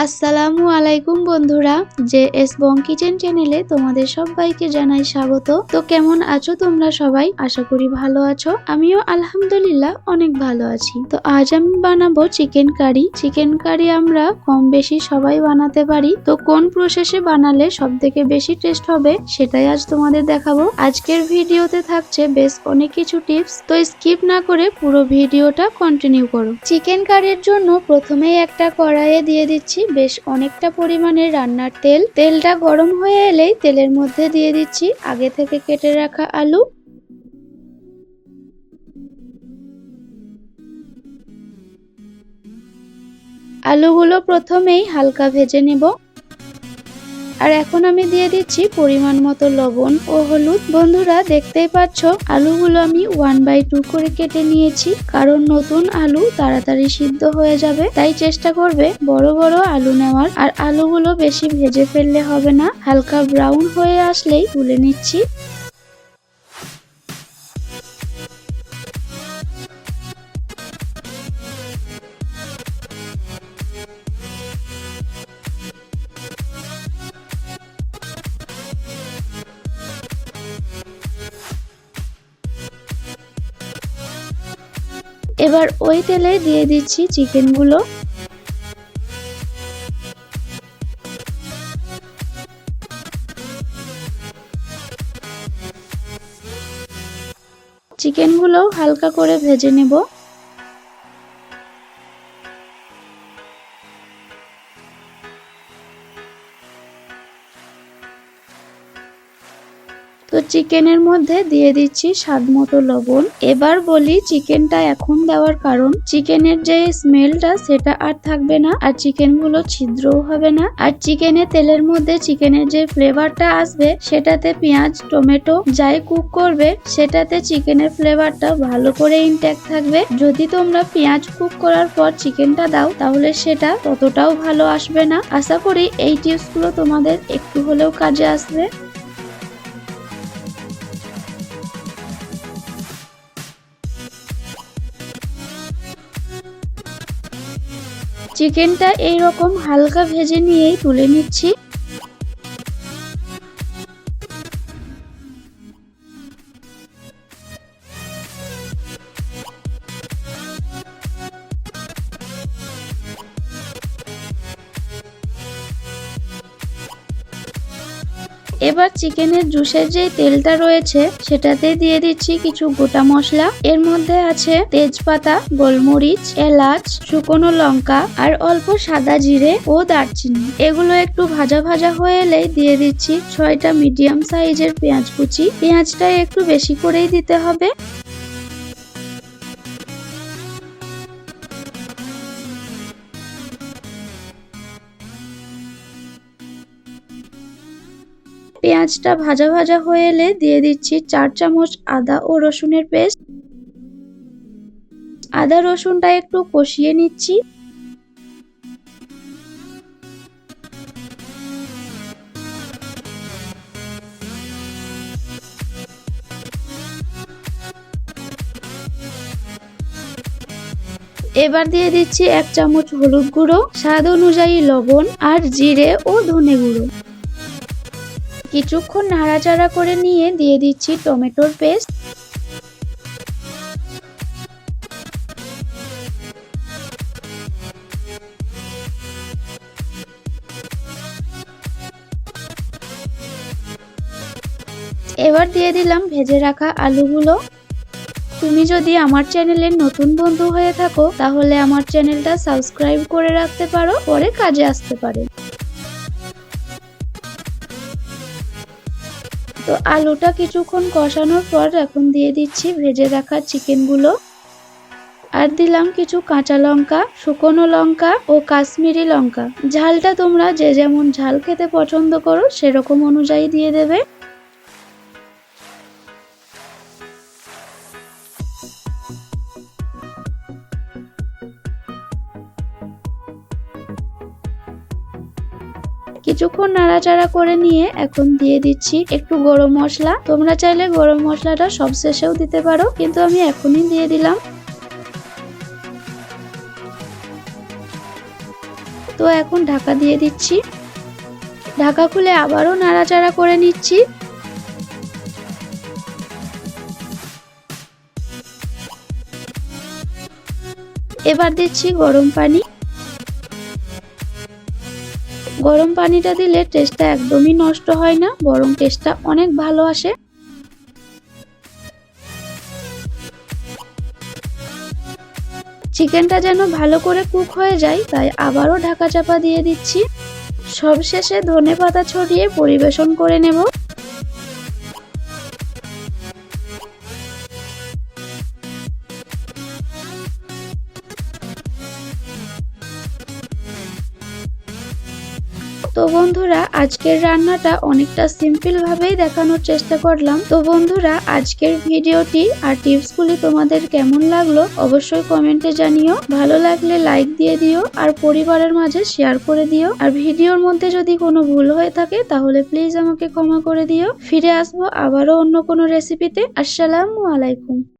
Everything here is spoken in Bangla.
আসসালামু আলাইকুম বন্ধুরা, জেএস বং কিচেন চ্যানেলে তোমাদের সবাইকে জানাই স্বাগত। তো কেমন আছো তোমরা সবাই? আশা করি ভালো আছো। আমিও আলহামদুলিল্লাহ অনেক ভালো আছি। তো আজ আমি বানাবো চিকেন কারি। চিকেন কারি আমরা কম বেশি সবাই বানাতে পারি। তো কোন প্রসেসে বানালে সব থেকে বেশি টেস্ট হবে সেটাই আজ তোমাদের দেখাবো। আজকের ভিডিওতে থাকছে বেশ অনেক কিছু টিপস, তো স্কিপ না করে পুরো ভিডিওটা কন্টিনিউ করো। চিকেন কারির জন্য প্রথমেই একটা কড়াইয়ে দিয়ে দিচ্ছি বেশ অনেকটা পরিমাণে রান্নার তেল। তেলটা গরম হয়ে এলেই তেলের মধ্যে দিয়ে দিচ্ছি আগে থেকে কেটে রাখা আলু। আলুগুলো প্রথমেই হালকা ভেজে নেব। আর এখন আমি দিয়ে দিচ্ছি পরিমাণ মতো লবণ ও হলুদ। বন্ধুরা দেখতেই পাচ্ছ আলুগুলো আমি 1/2 করে কেটে নিয়েছি, কারণ নতুন আলু তাড়াতাড়ি সিদ্ধ হয়ে যাবে, তাই চেষ্টা করবে বড় বড় আলু নেওয়ার। আর আলুগুলো বেশি ভেজে ফেললে হবে না, হালকা ব্রাউন হয়ে আসলেই তুলে নিচ্ছি। এবার ওই তেলে দিয়ে দিচ্ছি চিকেনগুলো। চিকেনগুলো হালকা করে ভেজে নেব। তো চিকেনের মধ্যে দিয়ে দিচ্ছি স্বাদ মতো লবণ। এবার বলি চিকেনটা এখন দেওয়ার কারণ, চিকেনের যে স্মেলটা সেটা আর থাকবে না, আর চিকেনগুলো ছিদ্রও হবে না। আর চিকেনের তেলের মধ্যে চিকেনের যে ফ্লেভারটা আসবে সেটাতে পেঁয়াজ টমেটো যাই কুক করবে সেটাতে চিকেনের ফ্লেভারটা ভালো করে ইনট্যাক্ট থাকবে। যদি তোমরা পেঁয়াজ কুক করার পর চিকেনটা দাও তাহলে সেটা ততটাও ভালো আসবে না। আশা করি এই টিপসগুলো তোমাদের একটু হলেও কাজে আসবে। চিকেনটা এইরকম হালকা ভেজে নিয়েই তুলে নিচ্ছি। এবার চিকেনের জুসের যে তেলটা রয়েছে সেটাতে দিয়ে দিচ্ছি কিছু গোটা মশলা। এর মধ্যে আছে তেজপাতা, গোলমরিচ, এলাচ, শুকনো লঙ্কা আর অল্প সাদা জিরে ও দারচিনি। এগুলো একটু ভাজা ভাজা হয়ে এলেই দিয়ে দিচ্ছি 6টা মিডিয়াম সাইজের পেঁয়াজ কুচি। পেঁয়াজটা একটু বেশি করেই দিতে হবে। পেঁয়াজটা ভাজা ভাজা হয়ে এলে দিয়ে দিচ্ছি 4 চামচ আদা ও রসুনের পেস্ট। আদা রসুনটা একটু কষিয়ে নিচ্ছি। এবার দিয়ে দিচ্ছি 1 চামচ হলুদ গুঁড়ো, স্বাদ অনুযায়ী লবণ আর জিরে ও ধনে গুঁড়ো। কিছুক্ষণ নাড়াচাড়া করে নিয়ে দিয়ে দিচ্ছি টমেটোর পেস্ট। এবার দিয়ে দিলাম ভেজে রাখা আলুগুলো। তুমি যদি আমার চ্যানেলের নতুন বন্ধু হয়ে থাকো তাহলে আমার চ্যানেলটা সাবস্ক্রাইব করে রাখতে পারো, পরে কাজে আসতে পারে। তো আলুটা কিছুক্ষণ কষানোর পর এখন দিয়ে দিচ্ছি ভেজে রাখা চিকেনগুলো। আর দিলাম কিছু কাঁচা লঙ্কা, শুকনো লঙ্কা ও কাশ্মীরি লঙ্কা। ঝালটা তোমরা যে যেমন ঝাল খেতে পছন্দ করো সেরকম অনুযায়ী দিয়ে দেবে। কিছুক্ষণ নাড়াচাড়া করে নিয়ে এখন দিয়ে দিচ্ছি একটু গরম মশলা। তোমরা চাইলে গরম মশলাটা সবশেষেও দিতে পারো, কিন্তু আমি এখনই দিয়ে দিলাম। তো এখন ঢাকা দিয়ে দিচ্ছি। ঢাকা খুলে আবারও নাড়াচাড়া করে নিচ্ছি। এবার দিচ্ছি গরম পানি। গরম পানিটা দিলে টেস্টটা একদমই নষ্ট হয় না, বরং টেস্টটা অনেক ভালো আসে। চিকেনটা যেন ভালো করে কুক হয়ে যায়, তাই আবারও ঢাকা চাপা দিয়ে দিচ্ছি। সবশেষে ধনেপাতা ছড়িয়ে পরিবেশন করে নেব। তো বন্ধুরা, আজকের রান্নাটা অনেকটা সিম্পল ভাবেই দেখানোর চেষ্টা করলাম। তো বন্ধুরা, আজকের ভিডিওটি আর টিপসগুলি তোমাদের কেমন লাগলো অবশ্যই কমেন্টে জানিও। ভালো লাগলে লাইক দিয়ে দিও আর পরিবারের মাঝে শেয়ার করে দিও। আর ভিডিওর মধ্যে যদি কোনো ভুল হয়ে থাকে তাহলে প্লিজ আমাকে ক্ষমা করে দিও। ফিরে আসবো আবারও অন্য কোনো রেসিপিতে। আসসালামু আলাইকুম।